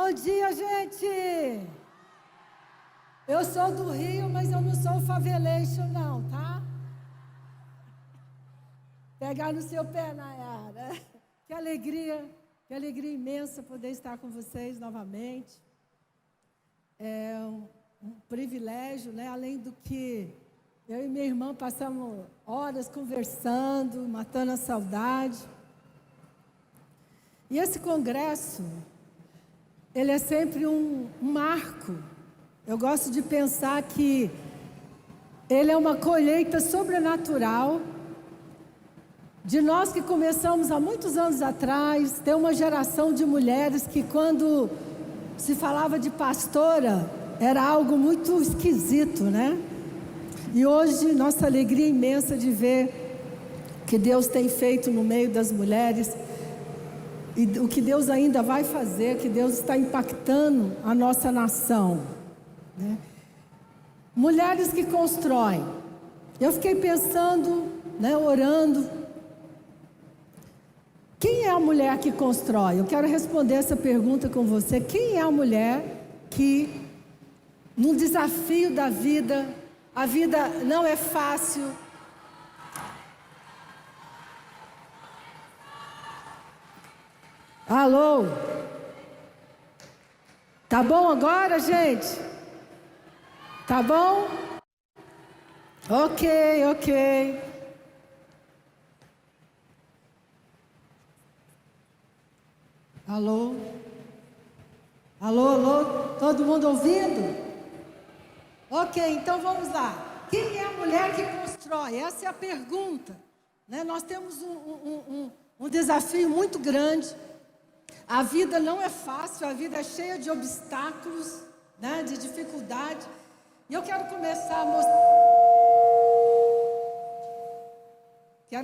Bom dia, gente! Eu sou do Rio, mas eu não sou faveleixo não, tá? Pegar no seu pé, Nayara. Que alegria imensa poder estar com vocês novamente. É um privilégio, né? Além do que eu e minha irmã passamos horas conversando, matando a saudade. E esse congresso, ele é sempre um marco. Eu gosto de pensar que ele é uma colheita sobrenatural de nós que começamos há muitos anos atrás. Tem uma geração de mulheres que, quando se falava de pastora, era algo muito esquisito, né? E hoje, nossa alegria imensa de ver o que Deus tem feito no meio das mulheres e o que Deus ainda vai fazer, que Deus está impactando a nossa nação, né? Mulheres que constroem. Eu fiquei pensando, né, orando. Quem é a mulher que constrói? Eu quero responder essa pergunta com você. Quem é a mulher que, num desafio da vida, a vida não é fácil, alô? Tá bom agora, gente? Tá bom? Ok. Alô? Alô? Todo mundo ouvindo? Ok, então vamos lá. Quem é a mulher que constrói? Essa é a pergunta, né? Nós temos um desafio muito grande. A vida não é fácil, a vida é cheia de obstáculos, né? De dificuldade. E eu quero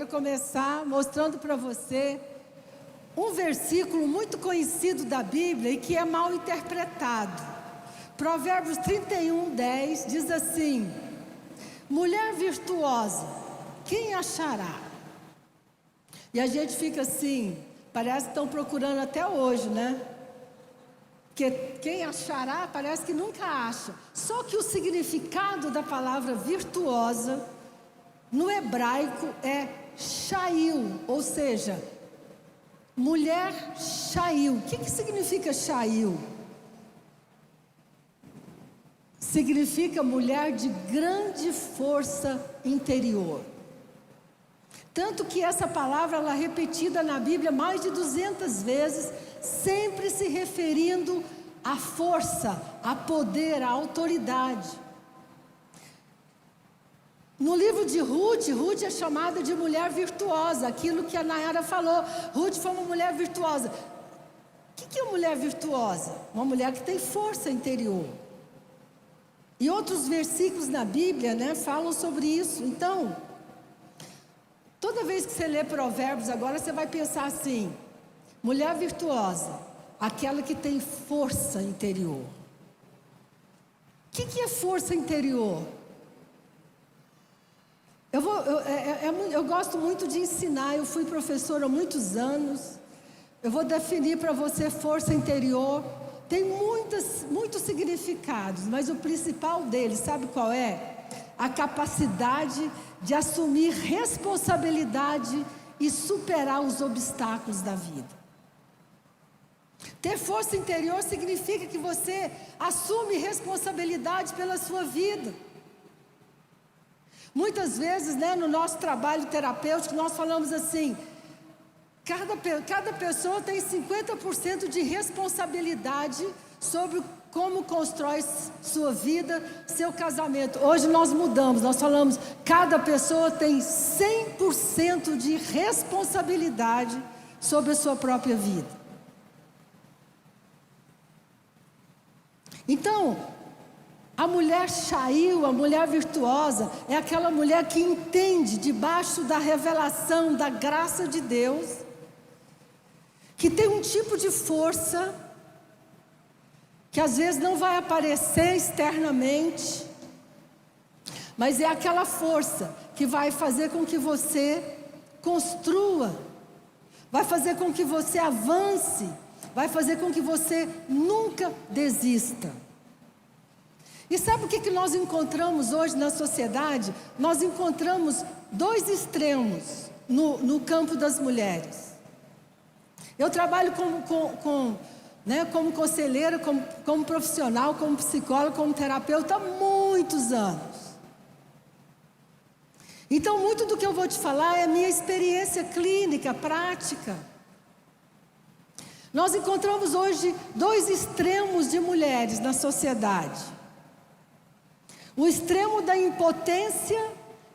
começar mostrando para você um versículo muito conhecido da Bíblia e que é mal interpretado. Provérbios 31:10 diz assim: mulher virtuosa, quem achará? E a gente fica assim, parece que estão procurando até hoje, né? Porque quem achará parece que nunca acha. Só que o significado da palavra virtuosa no hebraico é shail, ou seja, mulher shail. O que significa shail? Significa mulher de grande força interior. Tanto que essa palavra ela é repetida na Bíblia mais de 200 vezes, sempre se referindo à força, a poder, à autoridade. No livro de Ruth é chamada de mulher virtuosa, aquilo que a Nayara falou. Ruth foi uma mulher virtuosa. O que é uma mulher virtuosa? Uma mulher que tem força interior. E outros versículos na Bíblia, né, falam sobre isso. Então, toda vez que você lê Provérbios agora, você vai pensar assim: mulher virtuosa, aquela que tem força interior. O que é força interior? Eu gosto muito de ensinar, eu fui professora há muitos anos. Eu vou definir para você força interior. Tem muitos significados, mas o principal deles, sabe qual é? A capacidade de assumir responsabilidade e superar os obstáculos da vida. Ter força interior significa que você assume responsabilidade pela sua vida. Muitas vezes, né, no nosso trabalho terapêutico, nós falamos assim: cada pessoa tem 50% de responsabilidade sobre como constrói sua vida, seu casamento. Hoje nós mudamos, nós falamos: cada pessoa tem 100% de responsabilidade sobre a sua própria vida. Então, a mulher shail, a mulher virtuosa, é aquela mulher que entende, debaixo da revelação da graça de Deus, que tem um tipo de força que às vezes não vai aparecer externamente, mas é aquela força que vai fazer com que você construa, vai fazer com que você avance vai fazer com que você nunca desista. E sabe o que nós encontramos hoje na sociedade? Nós encontramos dois extremos no campo das mulheres. Eu trabalho como conselheira, como profissional, como psicóloga, como terapeuta há muitos anos. Então, muito do que eu vou te falar é a minha experiência clínica, prática. Nós encontramos hoje dois extremos de mulheres na sociedade. O extremo da impotência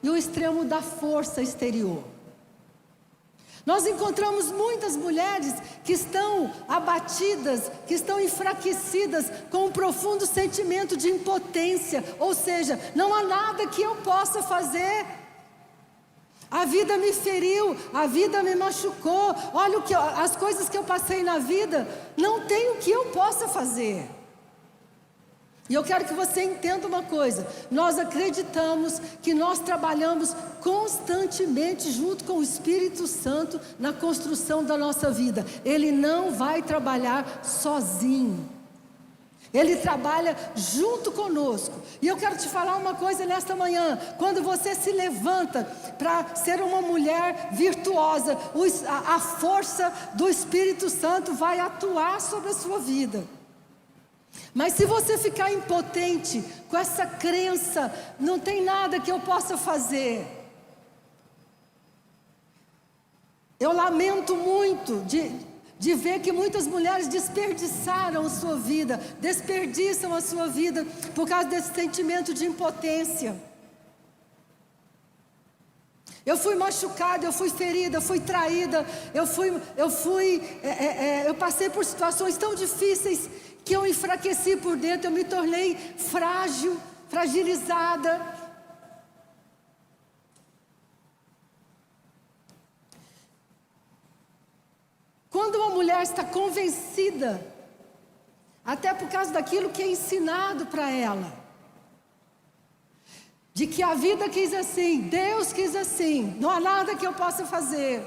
e o extremo da força exterior. Nós encontramos muitas mulheres que estão abatidas, que estão enfraquecidas com um profundo sentimento de impotência. Ou seja, não há nada que eu possa fazer. A vida me feriu, a vida me machucou. Olha as coisas que eu passei na vida, não tem o que eu possa fazer. E eu quero que você entenda uma coisa: nós acreditamos que nós trabalhamos constantemente junto com o Espírito Santo na construção da nossa vida. Ele não vai trabalhar sozinho. Ele trabalha junto conosco. E eu quero te falar uma coisa nesta manhã: quando você se levanta para ser uma mulher virtuosa, a força do Espírito Santo vai atuar sobre a sua vida. Mas se você ficar impotente com essa crença, não tem nada que eu possa fazer. Eu lamento muito de ver que muitas mulheres desperdiçaram a sua vida, desperdiçam a sua vida por causa desse sentimento de impotência. Eu fui machucada, eu fui ferida, eu fui traída, eu passei por situações tão difíceis que eu enfraqueci por dentro, eu me tornei frágil, fragilizada. Quando uma mulher está convencida, até por causa daquilo que é ensinado para ela, de que a vida quis assim, Deus quis assim, não há nada que eu possa fazer.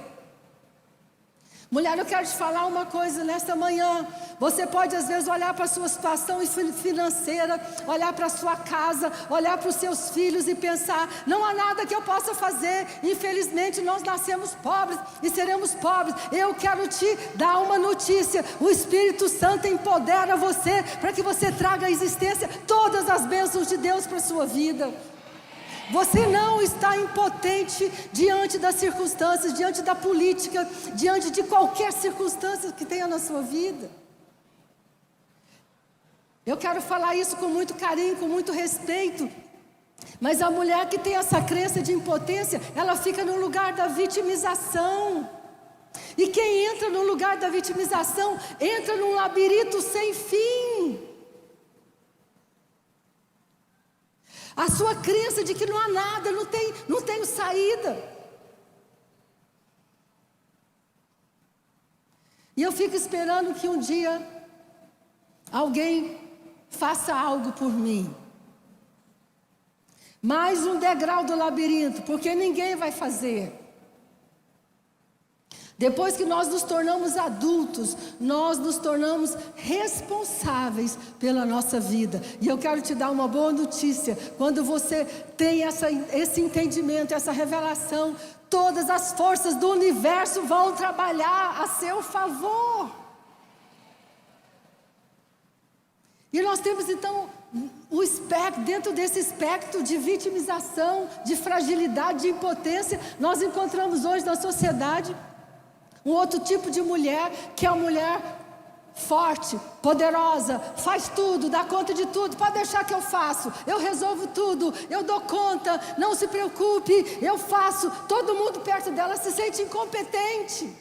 Mulher, eu quero te falar uma coisa nesta manhã. Você pode às vezes olhar para a sua situação financeira, olhar para a sua casa, olhar para os seus filhos e pensar: não há nada que eu possa fazer, infelizmente nós nascemos pobres e seremos pobres. Eu quero te dar uma notícia: o Espírito Santo empodera você para que você traga à existência todas as bênçãos de Deus para a sua vida. Você não está impotente diante das circunstâncias, diante da política, diante de qualquer circunstância que tenha na sua vida. Eu quero falar isso com muito carinho, com muito respeito. Mas a mulher que tem essa crença de impotência, ela fica no lugar da vitimização. E quem entra no lugar da vitimização, entra num labirinto sem fim. A sua crença de que não há nada, não tenho saída. E eu fico esperando que um dia alguém faça algo por mim. Mais um degrau do labirinto, porque ninguém vai fazer. Depois que nós nos tornamos adultos, nós nos tornamos responsáveis pela nossa vida. E eu quero te dar uma boa notícia: quando você tem esse entendimento, essa revelação, todas as forças do universo vão trabalhar a seu favor. E nós temos então o espectro, dentro desse espectro de vitimização, de fragilidade, de impotência, nós encontramos hoje na sociedade um outro tipo de mulher, que é a mulher forte, poderosa, faz tudo, dá conta de tudo, pode deixar que eu faço, eu resolvo tudo, eu dou conta, não se preocupe, eu faço. Todo mundo perto dela se sente incompetente.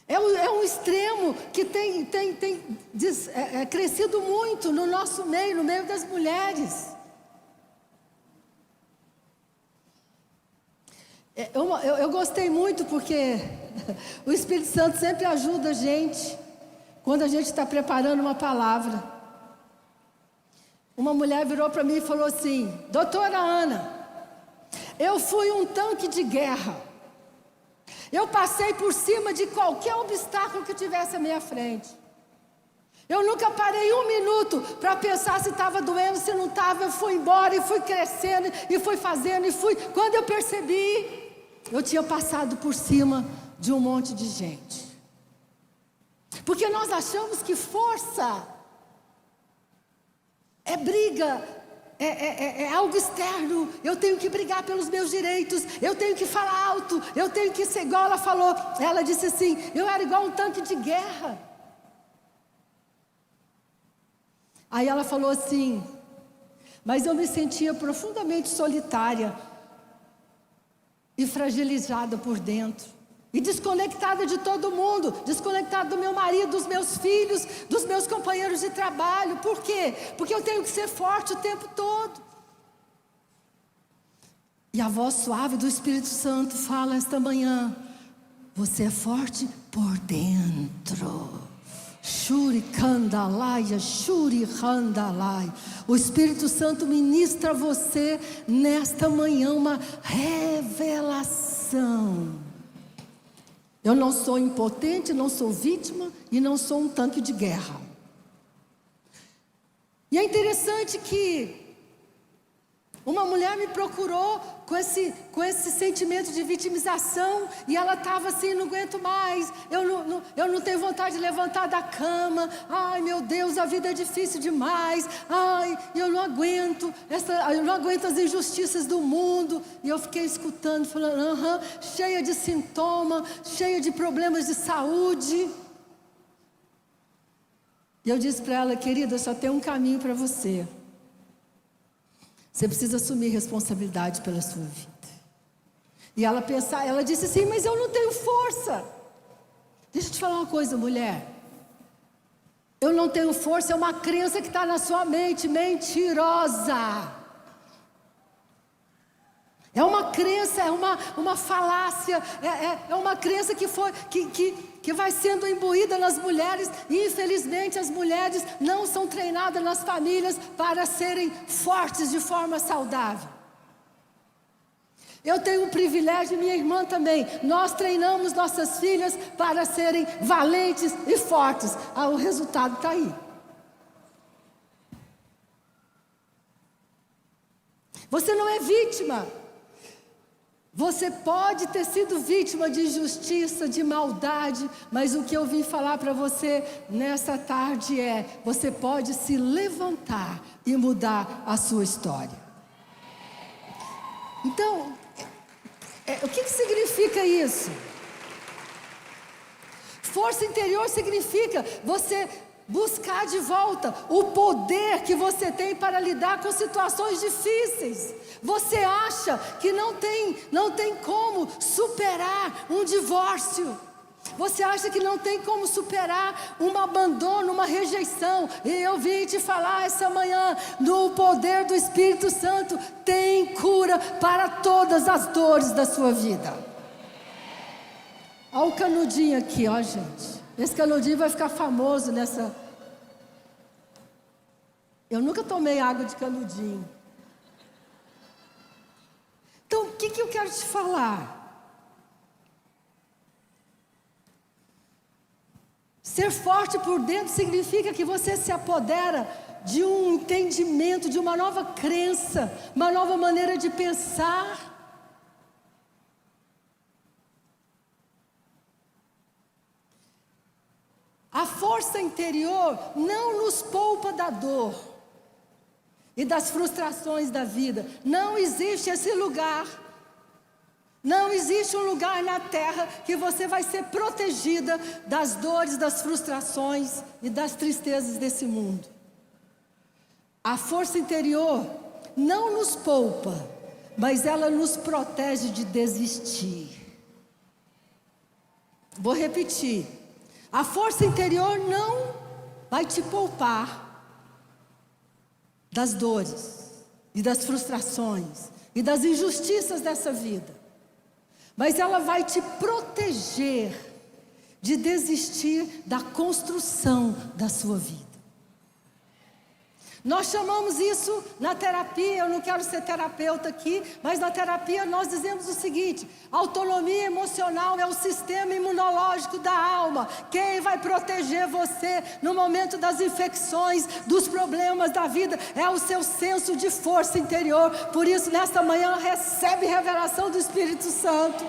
É um extremo que tem crescido muito no nosso meio, no meio das mulheres. Eu gostei muito porque o Espírito Santo sempre ajuda a gente quando a gente está preparando uma palavra. Uma mulher virou para mim e falou assim: doutora Ana, eu fui um tanque de guerra. Eu passei por cima de qualquer obstáculo que tivesse à minha frente. Eu nunca parei um minuto para pensar se estava doendo, se não estava. Eu fui embora e fui crescendo e fui fazendo e fui. Quando eu percebi, eu tinha passado por cima de um monte de gente. Porque nós achamos que força é briga, é algo externo. Eu tenho que brigar pelos meus direitos, eu tenho que falar alto, eu tenho que ser igual ela falou. Ela disse assim: eu era igual um tanque de guerra. Aí ela falou assim: mas eu me sentia profundamente solitária e fragilizada por dentro, e desconectada de todo mundo, desconectada do meu marido, dos meus filhos, dos meus companheiros de trabalho. Por quê? Porque eu tenho que ser forte o tempo todo. E a voz suave do Espírito Santo fala esta manhã: você é forte por dentro. Shuri Kandalaya, Shuri Handalai. O Espírito Santo ministra a você nesta manhã uma revelação. Eu não sou impotente, não sou vítima e não sou um tanque de guerra. E é interessante que uma mulher me procurou com esse sentimento de vitimização, e ela estava assim: não aguento mais, eu não tenho vontade de levantar da cama, ai meu Deus, a vida é difícil demais, ai, eu não aguento as injustiças do mundo. E eu fiquei escutando, falando, cheia de sintoma, cheia de problemas de saúde. E eu disse para ela: querida, só tem um caminho para você. Você precisa assumir responsabilidade pela sua vida. E ela disse assim: mas eu não tenho força. Deixa eu te falar uma coisa, mulher. Eu não tenho força é uma crença que está na sua mente, mentirosa. É uma crença, é uma falácia, é uma crença que vai sendo imbuída nas mulheres. E infelizmente as mulheres não são treinadas nas famílias para serem fortes de forma saudável. Eu tenho o privilégio, minha irmã também, nós treinamos nossas filhas para serem valentes e fortes. O resultado está aí. Você não é vítima. Você pode ter sido vítima de injustiça, de maldade, mas o que eu vim falar para você nessa tarde é: você pode se levantar e mudar a sua história. Então, o que significa isso? Força interior significa você buscar de volta o poder que você tem para lidar com situações difíceis. Você acha que não tem como superar um divórcio. Você acha que não tem como superar um abandono, uma rejeição. E eu vim te falar essa manhã: no poder do Espírito Santo tem cura para todas as dores da sua vida. Olha o canudinho aqui, ó, gente. Esse canudinho vai ficar famoso nessa... Eu nunca tomei água de canudinho. Então, o que eu quero te falar? Ser forte por dentro significa que você se apodera de um entendimento, de uma nova crença, uma nova maneira de pensar. A força interior não nos poupa da dor e das frustrações da vida. Não existe esse lugar. Não existe um lugar na terra que você vai ser protegida das dores, das frustrações e das tristezas desse mundo. A força interior não nos poupa, mas ela nos protege de desistir. Vou repetir. A força interior não vai te poupar das dores e das frustrações e das injustiças dessa vida, mas ela vai te proteger de desistir da construção da sua vida. Nós chamamos isso na terapia, eu não quero ser terapeuta aqui, mas na terapia nós dizemos o seguinte: autonomia emocional é o sistema imunológico da alma. Quem vai proteger você no momento das infecções, dos problemas da vida, é o seu senso de força interior. Por isso, nesta manhã, recebe revelação do Espírito Santo.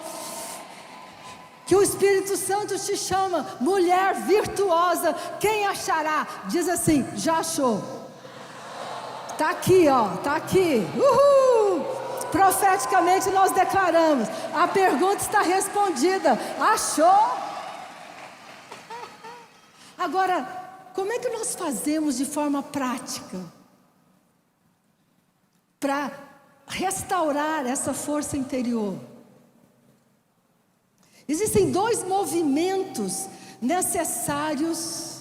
Que o Espírito Santo te chama, mulher virtuosa. Quem achará? Diz assim: já achou. Está aqui, ó, está aqui. Uhul! Profeticamente nós declaramos: a pergunta está respondida. Achou? Agora, como é que nós fazemos de forma prática para restaurar essa força interior? Existem 2 movimentos necessários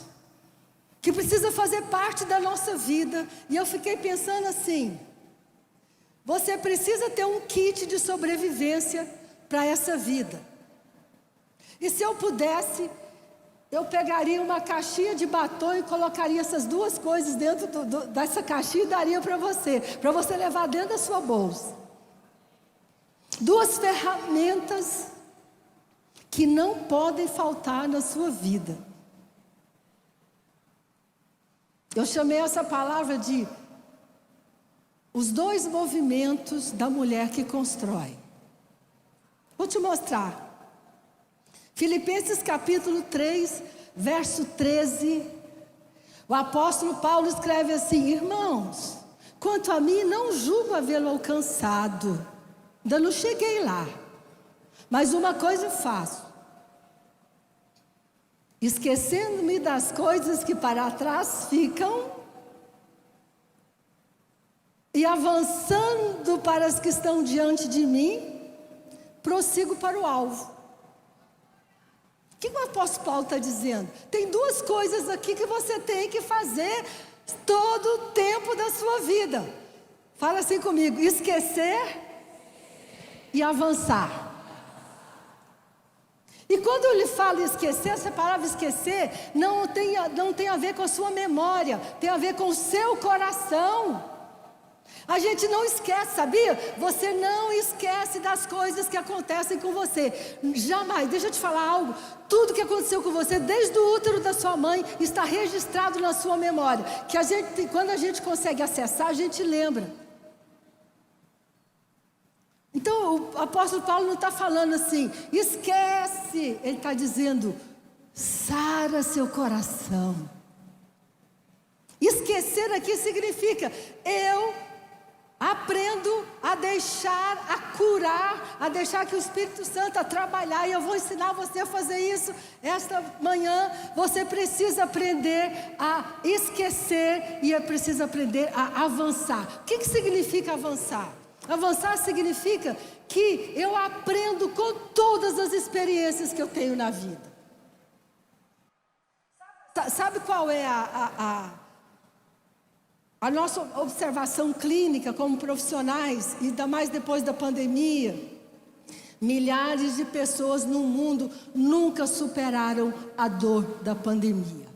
que precisa fazer parte da nossa vida. E eu fiquei pensando assim: você precisa ter um kit de sobrevivência para essa vida. E se eu pudesse, eu pegaria uma caixinha de batom e colocaria essas 2 coisas dentro dessa caixinha e daria para você levar dentro da sua bolsa. 2 ferramentas que não podem faltar na sua vida. Eu chamei essa palavra de os 2 movimentos da mulher que constrói. Vou te mostrar. Filipenses capítulo 3, verso 13. O apóstolo Paulo escreve assim: irmãos, quanto a mim, não julgo havê-lo alcançado. Ainda não cheguei lá. Mas uma coisa faço: esquecendo-me das coisas que para trás ficam e avançando para as que estão diante de mim, prossigo para o alvo. O que o apóstolo Paulo está dizendo? Tem 2 coisas aqui que você tem que fazer todo o tempo da sua vida. Fala assim comigo: esquecer e avançar. E quando ele fala esquecer, essa palavra esquecer não tem a ver com a sua memória, tem a ver com o seu coração. A gente não esquece, sabia? Você não esquece das coisas que acontecem com você. Jamais. Deixa eu te falar algo. Tudo que aconteceu com você, desde o útero da sua mãe, está registrado na sua memória. Que quando a gente consegue acessar, a gente lembra. Então o apóstolo Paulo não está falando assim: esquece. Ele está dizendo: sara seu coração. Esquecer aqui significa: eu aprendo a deixar, a curar, a deixar que o Espírito Santo a trabalhar. E eu vou ensinar você a fazer isso esta manhã. Você precisa aprender a esquecer e precisa aprender a avançar. O que significa avançar? Avançar significa que eu aprendo com todas as experiências que eu tenho na vida. Sabe qual é a nossa observação clínica como profissionais, e ainda mais depois da pandemia? Milhares de pessoas no mundo nunca superaram a dor da pandemia.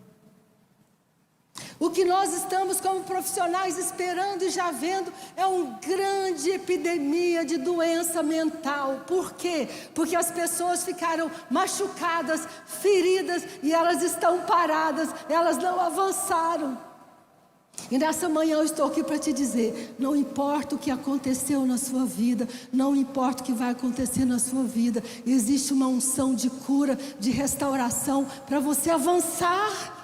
O que nós estamos como profissionais esperando e já vendo é uma grande epidemia de doença mental. Por quê? Porque as pessoas ficaram machucadas, feridas, e elas estão paradas, elas não avançaram. E nessa manhã eu estou aqui para te dizer: não importa o que aconteceu na sua vida, não importa o que vai acontecer na sua vida, existe uma unção de cura, de restauração para você avançar.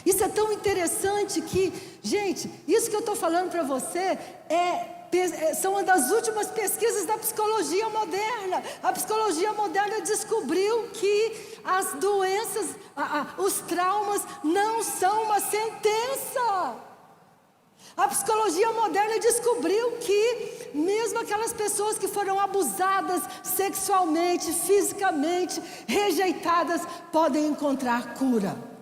Isso é tão interessante que, gente, isso que eu estou falando para você são uma das últimas pesquisas da psicologia moderna. A psicologia moderna descobriu que as doenças, os traumas não são uma sentença. A psicologia moderna descobriu que mesmo aquelas pessoas que foram abusadas sexualmente, fisicamente, rejeitadas, podem encontrar cura.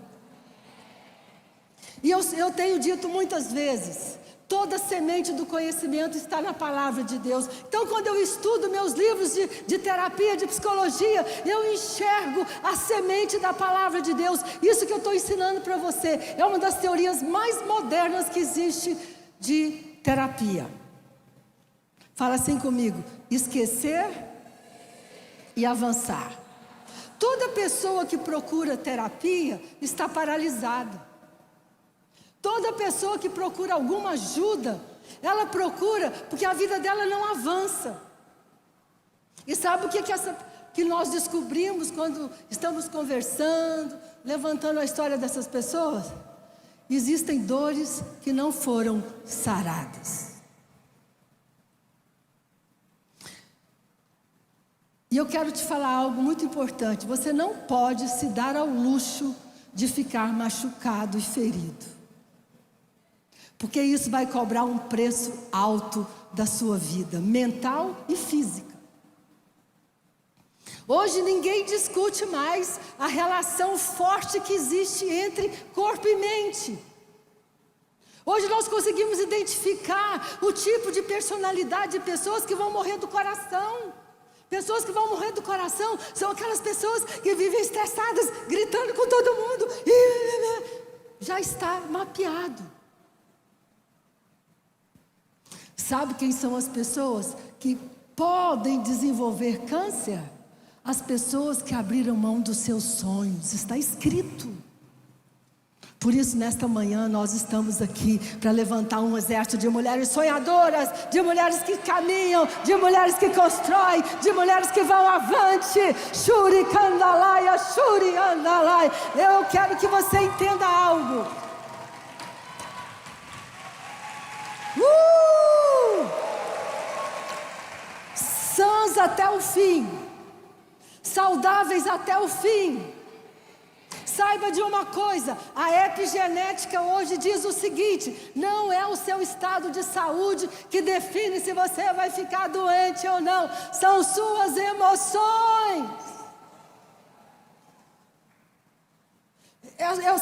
E eu tenho dito muitas vezes: Toda semente do conhecimento está na palavra de Deus. Então, quando eu estudo meus livros de terapia, de psicologia, eu enxergo a semente da palavra de Deus. Isso que eu estou ensinando para você é uma das teorias mais modernas que existe de terapia. Fala assim comigo: esquecer e avançar. Toda pessoa que procura terapia está paralisada. Toda pessoa que procura alguma ajuda, ela procura porque a vida dela não avança. E sabe o que nós descobrimos quando estamos conversando, levantando a história dessas pessoas? Existem dores que não foram saradas. E eu quero te falar algo muito importante. Você não pode se dar ao luxo de ficar machucado e ferido. Porque isso vai cobrar um preço alto da sua vida, mental e física. Hoje ninguém discute mais a relação forte que existe entre corpo e mente. Hoje nós conseguimos identificar o tipo de personalidade de pessoas que vão morrer do coração. Pessoas que vão morrer do coração são aquelas pessoas que vivem estressadas, gritando com todo mundo. Já está mapeado. Sabe quem são as pessoas que podem desenvolver câncer? As pessoas que abriram mão dos seus sonhos. Está escrito. Por isso, nesta manhã, nós estamos aqui para levantar um exército de mulheres sonhadoras, de mulheres que caminham, de mulheres que constroem, de mulheres que vão avante. Shuri Kandalaya, Shuri Andalai. Eu quero que você entenda algo. Sãs até o fim, saudáveis até o fim. Saiba de uma coisa, a epigenética hoje diz o seguinte: não é o seu estado de saúde que define se você vai ficar doente ou não, são suas emoções,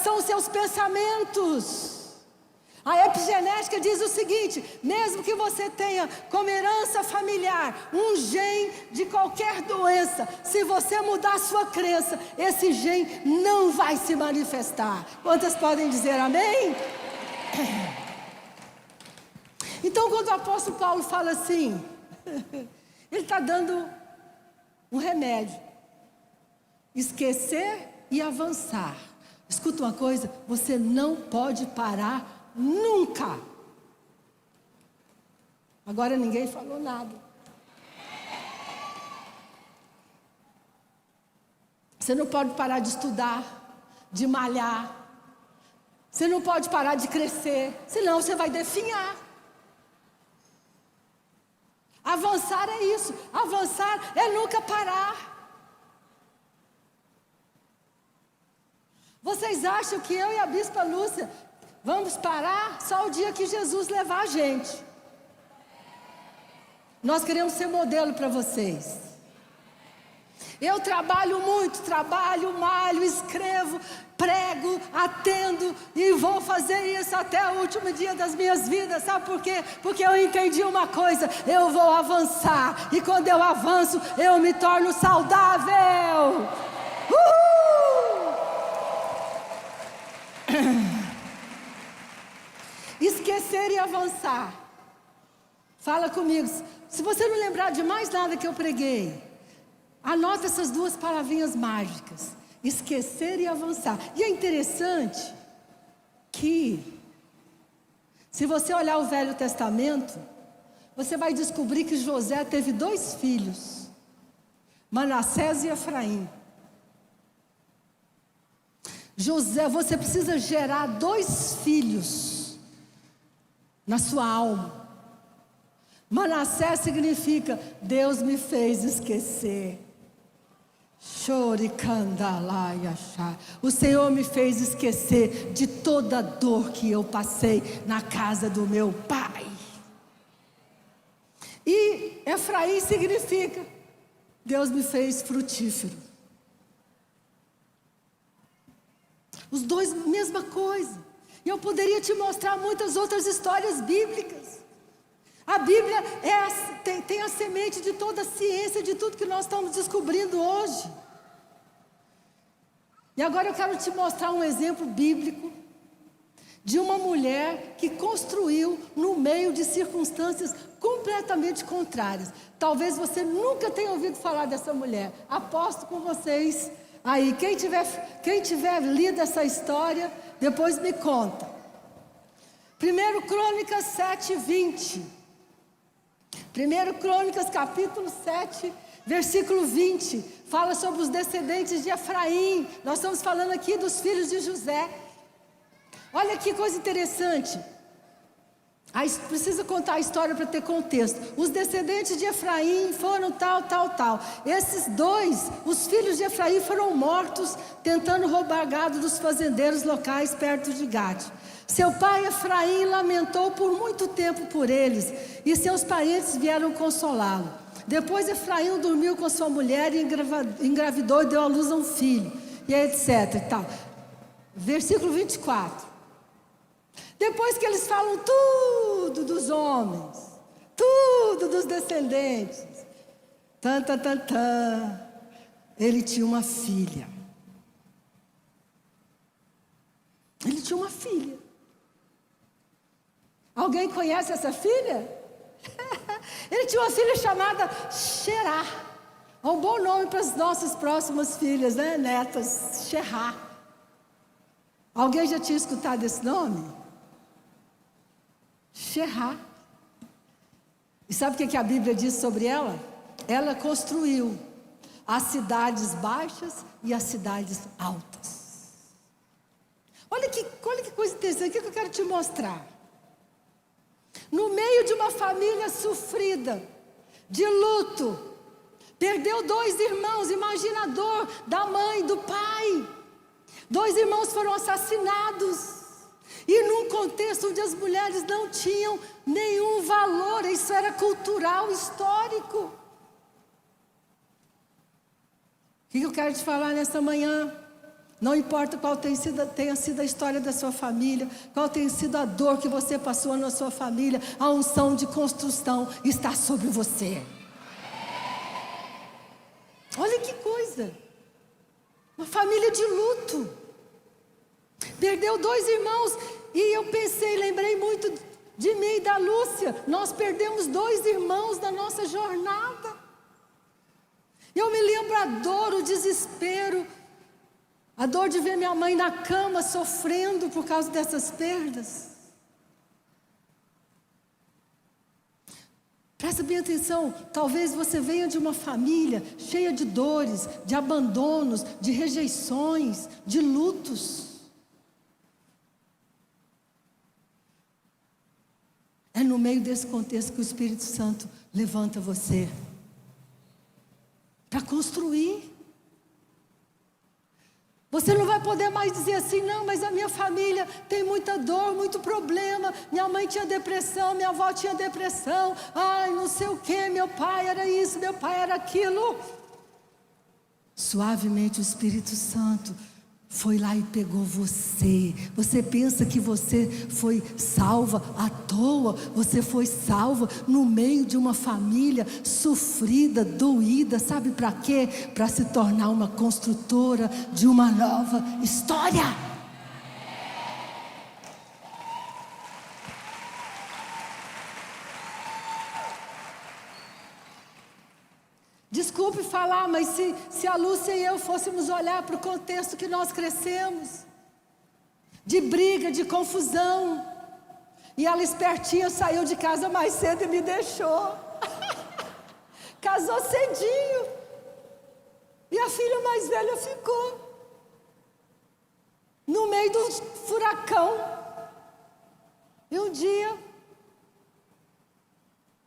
são os seus pensamentos. A epigenética diz o seguinte: mesmo que você tenha como herança familiar um gene de qualquer doença, se você mudar a sua crença, esse gene não vai se manifestar. Quantas podem dizer amém? Então, quando o apóstolo Paulo fala assim, ele está dando um remédio: esquecer e avançar. Escuta uma coisa, você não pode parar nunca. Agora ninguém falou nada. Você não pode parar de estudar, de malhar. Você não pode parar de crescer, senão você vai definhar. Avançar é isso. Avançar é nunca parar. Vocês acham que eu e a Bispa Lúcia vamos parar só o dia que Jesus levar a gente? Nós queremos ser modelo para vocês. Eu trabalho muito, malho, escrevo, prego, atendo e vou fazer isso até o último dia das minhas vidas. Sabe por quê? Porque eu entendi uma coisa: eu vou avançar, e quando eu avanço, eu me torno saudável. Esquecer e avançar. Fala comigo. Se você não lembrar de mais nada que eu preguei, anota essas duas palavrinhas mágicas: esquecer e avançar. E é interessante que, se você olhar o Velho Testamento, você vai descobrir que José teve 2 filhos, Manassés e Efraim. José, você precisa gerar 2 filhos na sua alma. Manassés significa: Deus me fez esquecer. O Senhor me fez esquecer de toda a dor que eu passei na casa do meu pai. E Efraim significa: Deus me fez frutífero. Os dois, mesma coisa. E eu poderia te mostrar muitas outras histórias bíblicas. A Bíblia tem a semente de toda a ciência, de tudo que nós estamos descobrindo hoje. E agora eu quero te mostrar um exemplo bíblico de uma mulher que construiu no meio de circunstâncias completamente contrárias. Talvez você nunca tenha ouvido falar dessa mulher. Aposto com vocês aí. Quem tiver lido essa história, depois me conta. 1 Crônicas 7:20. 1 Crônicas capítulo 7, versículo 20. Fala sobre os descendentes de Efraim. Nós estamos falando aqui dos filhos de José. Olha que coisa interessante. Precisa contar a história para ter contexto. Os descendentes de Efraim foram tal. Esses dois, os filhos de Efraim, foram mortos tentando roubar gado dos fazendeiros locais perto de Gade. Seu pai Efraim lamentou por muito tempo por eles, e seus parentes vieram consolá-lo. Depois Efraim dormiu com sua mulher e engravidou e deu à luz a um filho, e etc e tal. Versículo 24. Depois que eles falam tudo dos homens, tudo dos descendentes, ele tinha uma filha. Ele tinha uma filha. Alguém conhece essa filha? Ele tinha uma filha chamada Xerá. É um bom nome para as nossas próximas filhas, né? Netas, Xerá. Alguém já tinha escutado esse nome? Xerá. E sabe o que a Bíblia diz sobre ela? Ela construiu as cidades baixas e as cidades altas. Olha que coisa interessante, o que eu quero te mostrar? No meio de uma família sofrida, de luto, perdeu 2 irmãos, imagina a dor da mãe, do pai. 2 irmãos foram assassinados. E num contexto onde as mulheres não tinham nenhum valor, isso era cultural, histórico. O que eu quero te falar nesta manhã? Não importa qual tenha sido a história da sua família, qual tenha sido a dor que você passou na sua família, a unção de construção está sobre você. Olha que coisa, uma família de luto, perdeu 2 irmãos, e eu lembrei muito de mim e da Lúcia. Nós perdemos 2 irmãos na nossa jornada. Eu me lembro a dor, o desespero, a dor de ver minha mãe na cama sofrendo por causa dessas perdas. Presta bem atenção, talvez você venha de uma família cheia de dores, de abandonos, de rejeições, de lutos. É no meio desse contexto que o Espírito Santo levanta você para construir. Você não vai poder mais dizer assim, não, mas a minha família tem muita dor, muito problema. Minha mãe tinha depressão, minha avó tinha depressão. Ai, não sei o que, meu pai era isso, meu pai era aquilo. Suavemente o Espírito Santo foi lá e pegou você. Você pensa que você foi salva à toa? Você foi salva no meio de uma família sofrida, doída. Sabe para quê? Para se tornar uma construtora de uma nova história. Desculpe falar, mas se a Lúcia e eu fôssemos olhar para o contexto que nós crescemos, de briga, de confusão, e ela espertinha saiu de casa mais cedo e me deixou, casou cedinho, e a filha mais velha ficou, no meio do furacão, e um dia,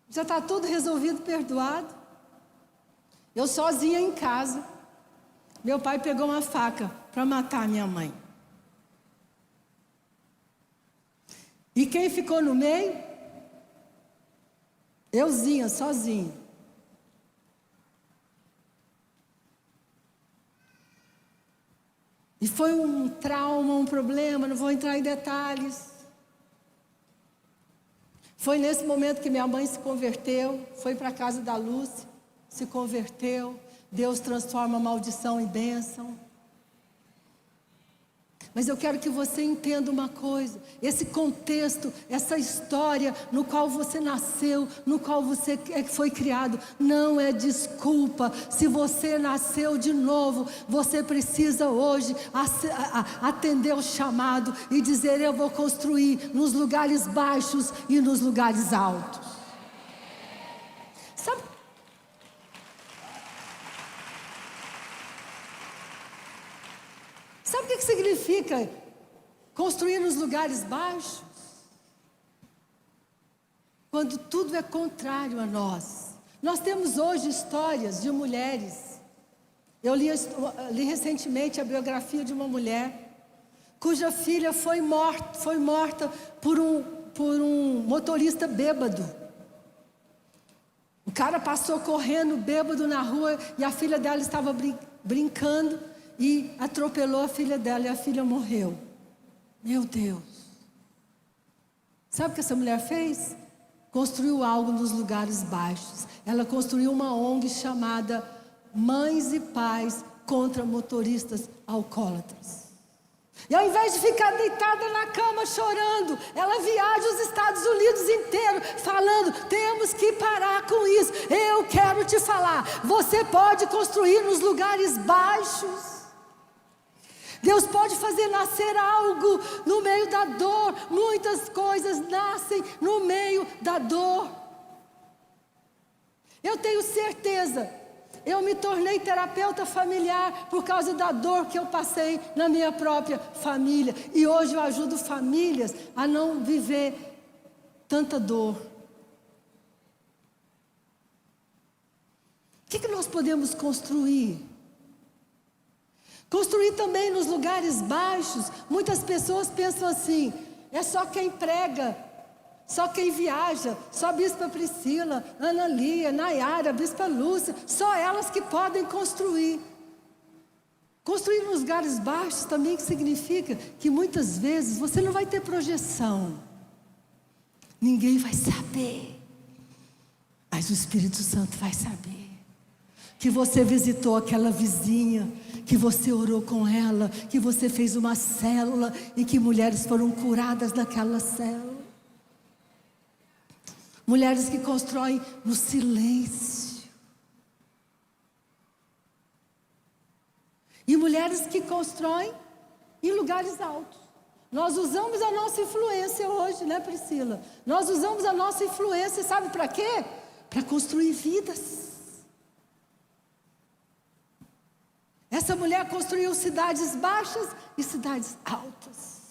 já está tudo resolvido, perdoado, eu sozinha em casa, meu pai pegou uma faca para matar minha mãe. E quem ficou no meio? Euzinha, sozinha. E foi um trauma, um problema, não vou entrar em detalhes. Foi nesse momento que minha mãe se converteu, foi para a casa da Lúcia, se converteu. Deus transforma a maldição em bênção. Mas eu quero que você entenda uma coisa, esse contexto, essa história no qual você nasceu, no qual você foi criado, não é desculpa. Se você nasceu de novo, você precisa hoje atender o chamado e dizer: eu vou construir nos lugares baixos e nos lugares altos. Sabe o que significa construir nos lugares baixos? Quando tudo é contrário a nós. Nós temos hoje histórias de mulheres. Eu li recentemente a biografia de uma mulher cuja filha foi morta por um motorista bêbado. O cara passou correndo bêbado na rua e a filha dela estava brincando e atropelou a filha dela e a filha morreu. Meu Deus. Sabe o que essa mulher fez? Construiu algo nos lugares baixos. Ela construiu uma ONG chamada Mães e Pais contra Motoristas Alcoólatras. E ao invés de ficar deitada na cama chorando, ela viaja os Estados Unidos inteiro falando: temos que parar com isso. Eu quero te falar, você pode construir nos lugares baixos. Deus pode fazer nascer algo no meio da dor. Muitas coisas nascem no meio da dor. Eu tenho certeza, eu me tornei terapeuta familiar por causa da dor que eu passei na minha própria família. E hoje eu ajudo famílias a não viver tanta dor. O que nós podemos construir? Construir também nos lugares baixos. Muitas pessoas pensam assim: é só quem prega, só quem viaja, só a Bispa Priscila, Ana Lia, Nayara, a Bispa Lúcia, só elas que podem construir. Construir nos lugares baixos também significa que muitas vezes você não vai ter projeção. Ninguém vai saber, mas o Espírito Santo vai saber. Que você visitou aquela vizinha, que você orou com ela, que você fez uma célula e que mulheres foram curadas naquela célula. Mulheres que constroem no silêncio. E mulheres que constroem em lugares altos. Nós usamos a nossa influência hoje, né, Priscila? Nós usamos a nossa influência, sabe para quê? Para construir vidas. Essa mulher construiu cidades baixas e cidades altas.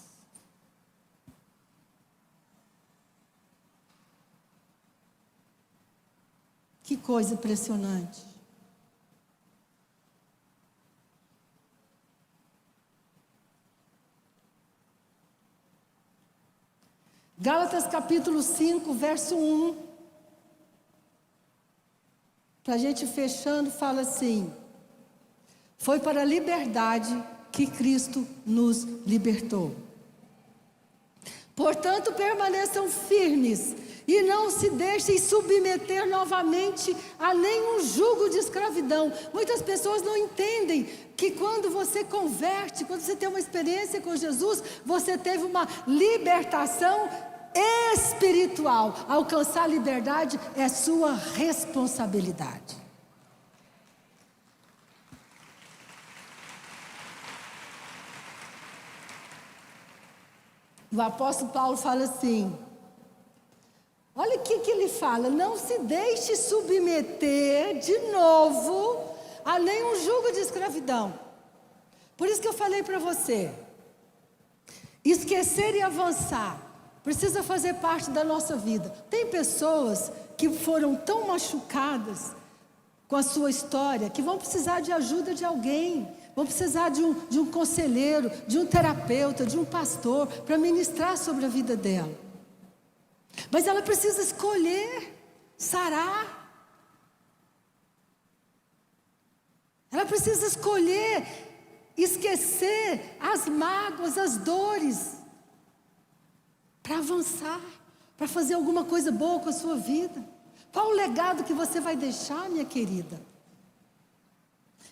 Que coisa impressionante. Gálatas capítulo 5, verso 1. Para a gente fechando, fala assim: foi para a liberdade que Cristo nos libertou. Portanto, permaneçam firmes e não se deixem submeter novamente a nenhum jugo de escravidão. Muitas pessoas não entendem que quando você converte, quando você tem uma experiência com Jesus, você teve uma libertação espiritual. Alcançar a liberdade é sua responsabilidade. O apóstolo Paulo fala assim, olha o que ele fala: não se deixe submeter de novo a nenhum jugo de escravidão. Por isso que eu falei para você, esquecer e avançar precisa fazer parte da nossa vida. Tem pessoas que foram tão machucadas com a sua história que vão precisar de ajuda de alguém. Vão precisar de um conselheiro, de um terapeuta, de um pastor, para ministrar sobre a vida dela. Mas ela precisa escolher sarar. Ela precisa escolher esquecer as mágoas, as dores, para avançar, para fazer alguma coisa boa com a sua vida. Qual o legado que você vai deixar, minha querida?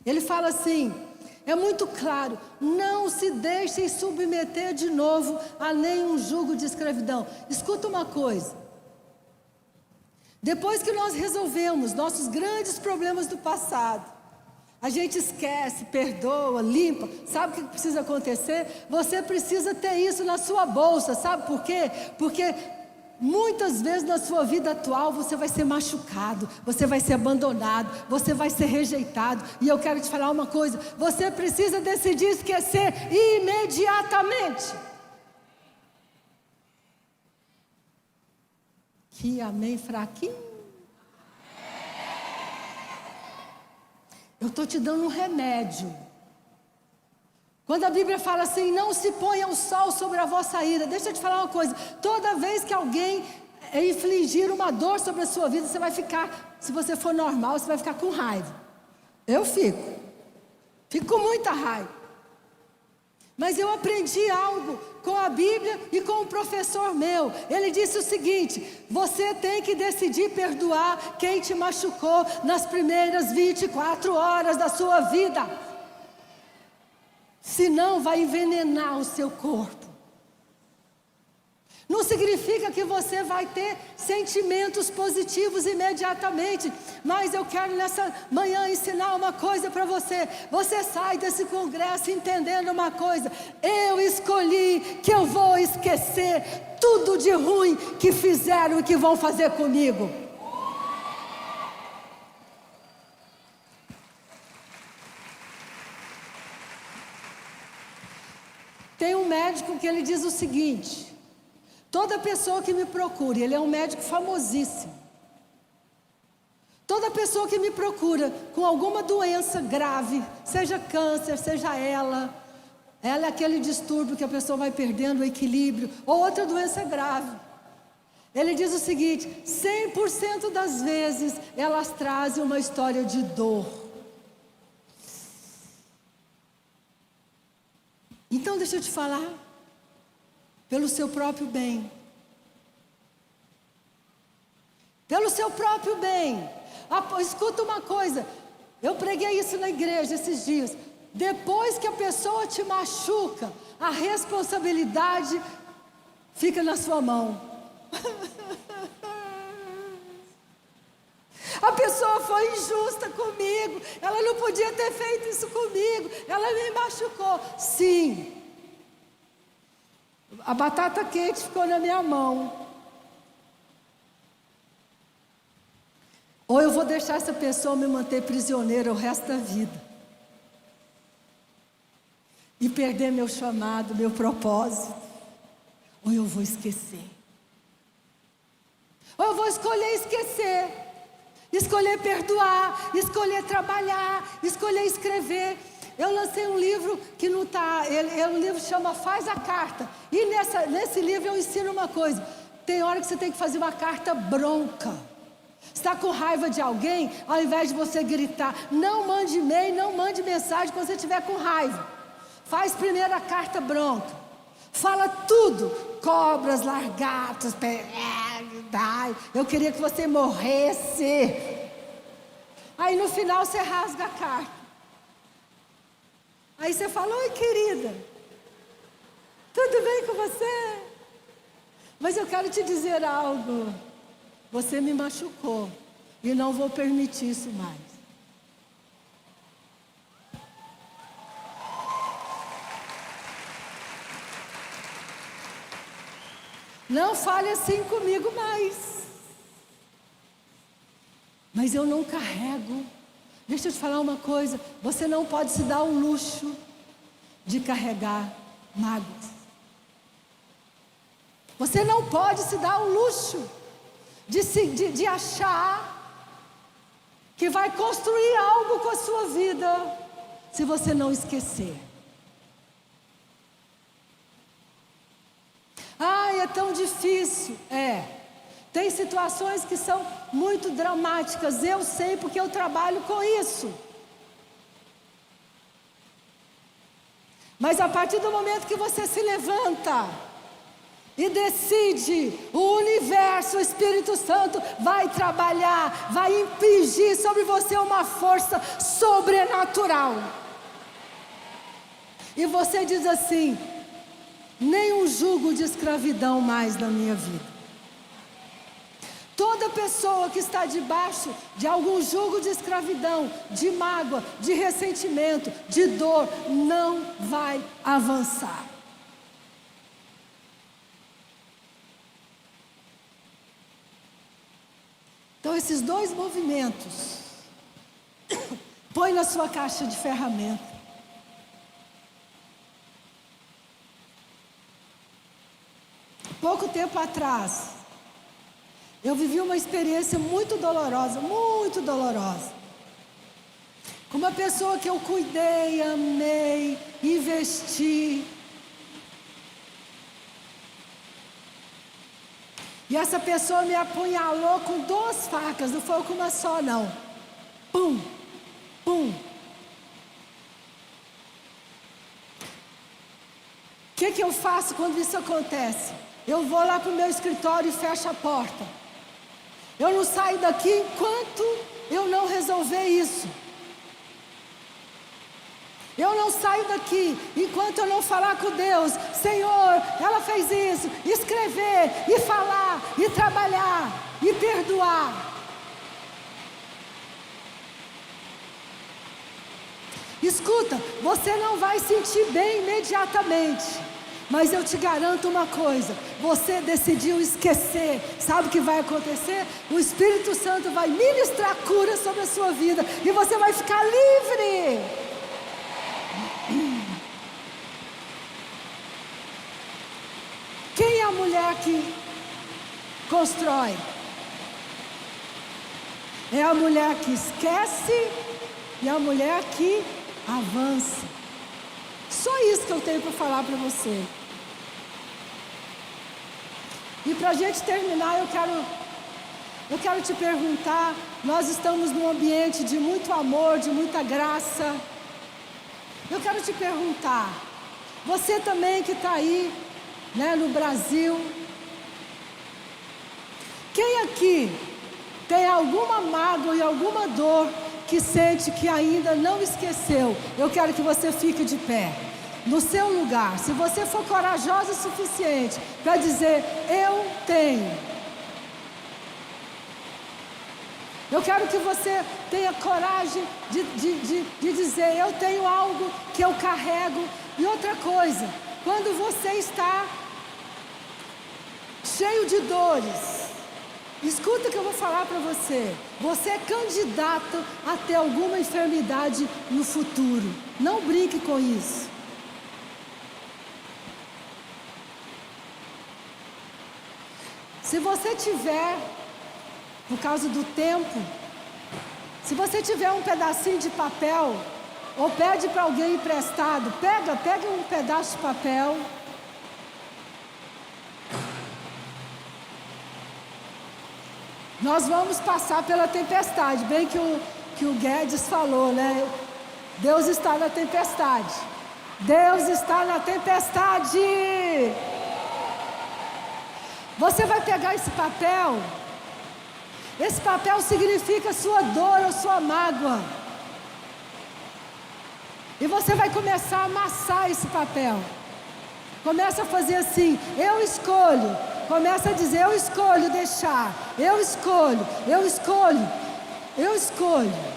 Ele fala assim, é muito claro, não se deixem submeter de novo a nenhum jugo de escravidão. Escuta uma coisa, depois que nós resolvemos nossos grandes problemas do passado, a gente esquece, perdoa, limpa. Sabe o que precisa acontecer? Você precisa ter isso na sua bolsa. Sabe por quê? Porque muitas vezes na sua vida atual você vai ser machucado, você vai ser abandonado, você vai ser rejeitado. E eu quero te falar uma coisa, você precisa decidir esquecer imediatamente. Que amém fraquinho. Eu estou te dando um remédio. Quando a Bíblia fala assim, não se ponha o sol sobre a vossa ira. Deixa eu te falar uma coisa. Toda vez que alguém infligir uma dor sobre a sua vida, você vai ficar, se você for normal, você vai ficar com raiva. Eu fico com muita raiva. Mas eu aprendi algo com a Bíblia e com um professor meu. Ele disse o seguinte, você tem que decidir perdoar quem te machucou nas primeiras 24 horas da sua vida. Senão vai envenenar o seu corpo. Não significa que você vai ter sentimentos positivos imediatamente. Mas eu quero nessa manhã ensinar uma coisa para você. Você sai desse congresso entendendo uma coisa. Eu escolhi que eu vou esquecer tudo de ruim que fizeram e que vão fazer comigo. Tem um médico que ele diz o seguinte, toda pessoa que me procure, ele é um médico famosíssimo. Toda pessoa que me procura com alguma doença grave, seja câncer, seja ela é aquele distúrbio que a pessoa vai perdendo o equilíbrio, ou outra doença grave. Ele diz o seguinte, 100% das vezes elas trazem uma história de dor. Então deixa eu te falar, pelo seu próprio bem. Pelo seu próprio bem. Escuta uma coisa, eu preguei isso na igreja esses dias. Depois que a pessoa te machuca, a responsabilidade fica na sua mão. A pessoa foi injusta comigo, ela não podia ter feito isso comigo, ela me machucou. Sim, a batata quente ficou na minha mão. Ou eu vou deixar essa pessoa me manter prisioneira o resto da vida e perder meu chamado, meu propósito. Ou eu vou esquecer. Ou eu vou escolher esquecer, escolher perdoar, escolher trabalhar, escolher escrever. Eu lancei um livro que não está, um livro que chama Faz a Carta. E nesse livro eu ensino uma coisa. Tem hora que você tem que fazer uma carta bronca. Está com raiva de alguém, ao invés de você gritar, não mande e-mail, não mande mensagem quando você estiver com raiva. Faz primeiro a carta bronca. Fala tudo, cobras, lagartas, eu queria que você morresse. Aí no final você rasga a carta. Aí você fala, oi querida, tudo bem com você? Mas eu quero te dizer algo. Você me machucou e não vou permitir isso mais. Não fale assim comigo mais. Mas eu não carrego. Deixa eu te falar uma coisa. Você não pode se dar o luxo de carregar mágoas. Você não pode se dar o luxo de achar que vai construir algo com a sua vida, se você não esquecer. Ai, é tão difícil. Tem situações que são muito dramáticas, eu sei porque eu trabalho com isso. Mas a partir do momento que você se levanta e decide, o universo, o Espírito Santo vai trabalhar, vai impingir sobre você uma força sobrenatural. E você diz assim: nenhum jugo de escravidão mais na minha vida. Toda pessoa que está debaixo de algum jugo de escravidão, de mágoa, de ressentimento, de dor, não vai avançar. Então esses dois movimentos, põe na sua caixa de ferramenta. Pouco tempo atrás, eu vivi uma experiência muito dolorosa, com uma pessoa que eu cuidei, amei, investi. E essa pessoa me apunhalou com 2 facas, não foi com uma só não. Pum, pum. O que eu faço quando isso acontece? Eu vou lá para o meu escritório e fecho a porta. Eu não saio daqui enquanto eu não resolver isso. Eu não saio daqui enquanto eu não falar com Deus: Senhor, ela fez isso. Escrever, e falar, e trabalhar, e perdoar. Escuta, você não vai sentir bem imediatamente. Mas eu te garanto uma coisa: você decidiu esquecer. Sabe o que vai acontecer? O Espírito Santo vai ministrar cura sobre a sua vida e você vai ficar livre. Quem é a mulher que constrói? É a mulher que esquece e a mulher que avança. Só isso que eu tenho para falar para você. E para a gente terminar, eu quero te perguntar: nós estamos num ambiente de muito amor, de muita graça. Eu quero te perguntar, você também que está aí, né, no Brasil, quem aqui tem alguma mágoa e alguma dor que sente que ainda não esqueceu? Eu quero que você fique de pé no seu lugar, se você for corajosa o suficiente para dizer: eu tenho. Eu quero que você tenha coragem de dizer: eu tenho algo que eu carrego. E outra coisa, quando você está cheio de dores, escuta o que eu vou falar para você. Você é candidato a ter alguma enfermidade no futuro. Não brinque com isso. Se você tiver, por causa do tempo, se você tiver um pedacinho de papel, ou pede para alguém emprestado, pega um pedaço de papel. Nós vamos passar pela tempestade, bem que o Guedes falou, né? Deus está na tempestade. Deus está na tempestade. Você vai pegar esse papel. Esse papel significa sua dor ou sua mágoa. E você vai começar a amassar esse papel. Começa a fazer assim: eu escolho. Começa a dizer: eu escolho deixar. Eu escolho, eu escolho, eu escolho.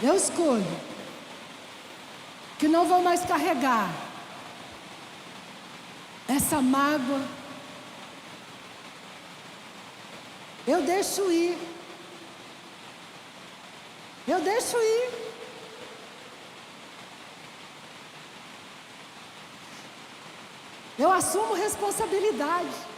Eu escolho que não vou mais carregar essa mágoa. Eu deixo ir. Eu deixo ir. Eu assumo responsabilidade.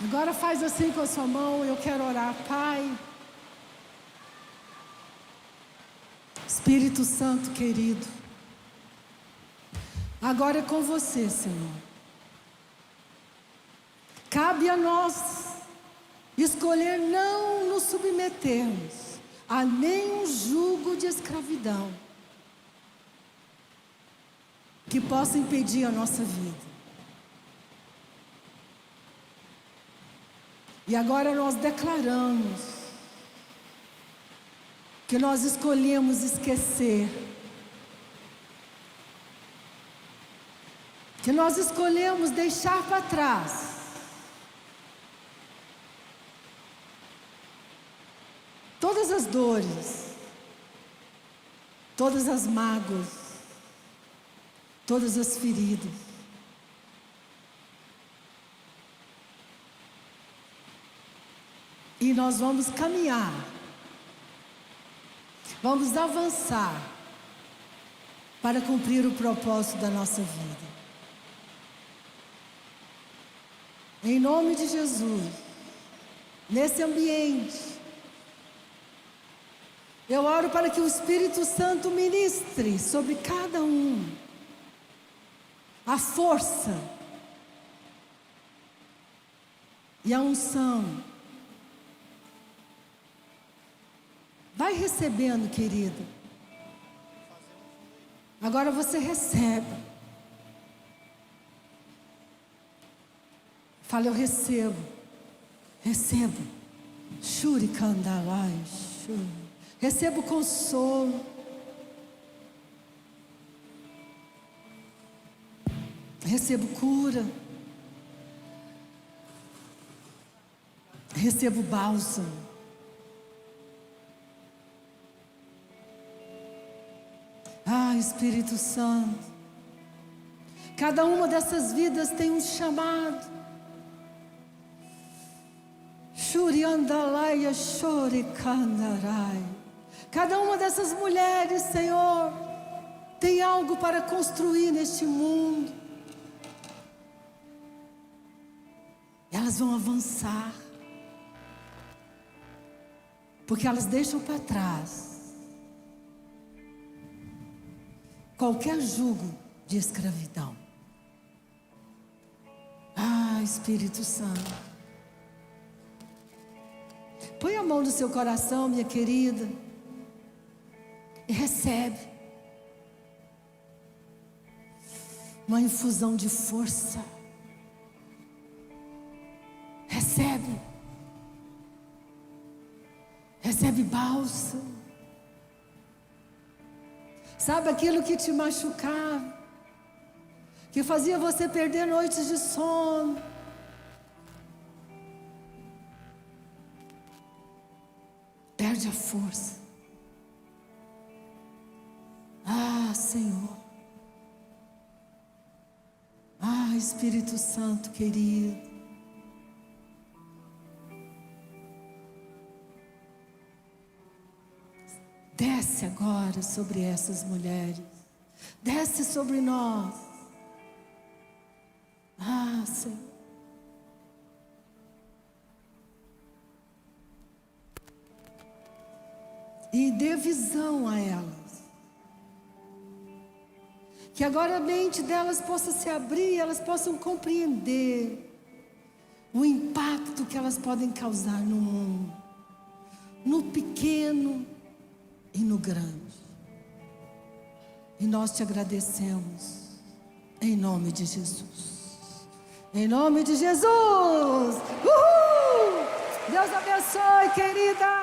Agora faz assim com a sua mão, eu quero orar. Pai, Espírito Santo querido, agora é com você, Senhor. Cabe a nós escolher não nos submetermos a nenhum jugo de escravidão que possa impedir a nossa vida. E agora nós declaramos que nós escolhemos esquecer, que nós escolhemos deixar para trás todas as dores, todas as mágoas, todas as feridas. E nós vamos caminhar, vamos avançar para cumprir o propósito da nossa vida. Em nome de Jesus, nesse ambiente, eu oro para que o Espírito Santo ministre sobre cada um a força e a unção. Vai recebendo, querido. Agora você recebe. Fala, eu recebo. Recebo. Shuri kandalai, shuri. Recebo consolo. Recebo cura. Recebo bálsamo. Ah, Espírito Santo, cada uma dessas vidas tem um chamado. Shuri andalaya shuri kandarai. Cada uma dessas mulheres, Senhor, tem algo para construir neste mundo. Elas vão avançar, porque elas deixam para trás qualquer jugo de escravidão. Ah, Espírito Santo, põe a mão no seu coração, minha querida, e recebe uma infusão de força. Recebe bálsamo. Sabe aquilo que te machucava, que fazia você perder noites de sono? Perde a força. Ah, Senhor. Ah, Espírito Santo querido. Desce agora sobre essas mulheres. Desce sobre nós. Ah, Senhor. E dê visão a elas. Que agora a mente delas possa se abrir, elas possam compreender o impacto que elas podem causar no mundo, no pequeno e no grande. E nós te agradecemos em nome de Jesus. Em nome de Jesus. Uhul! Deus abençoe, querida.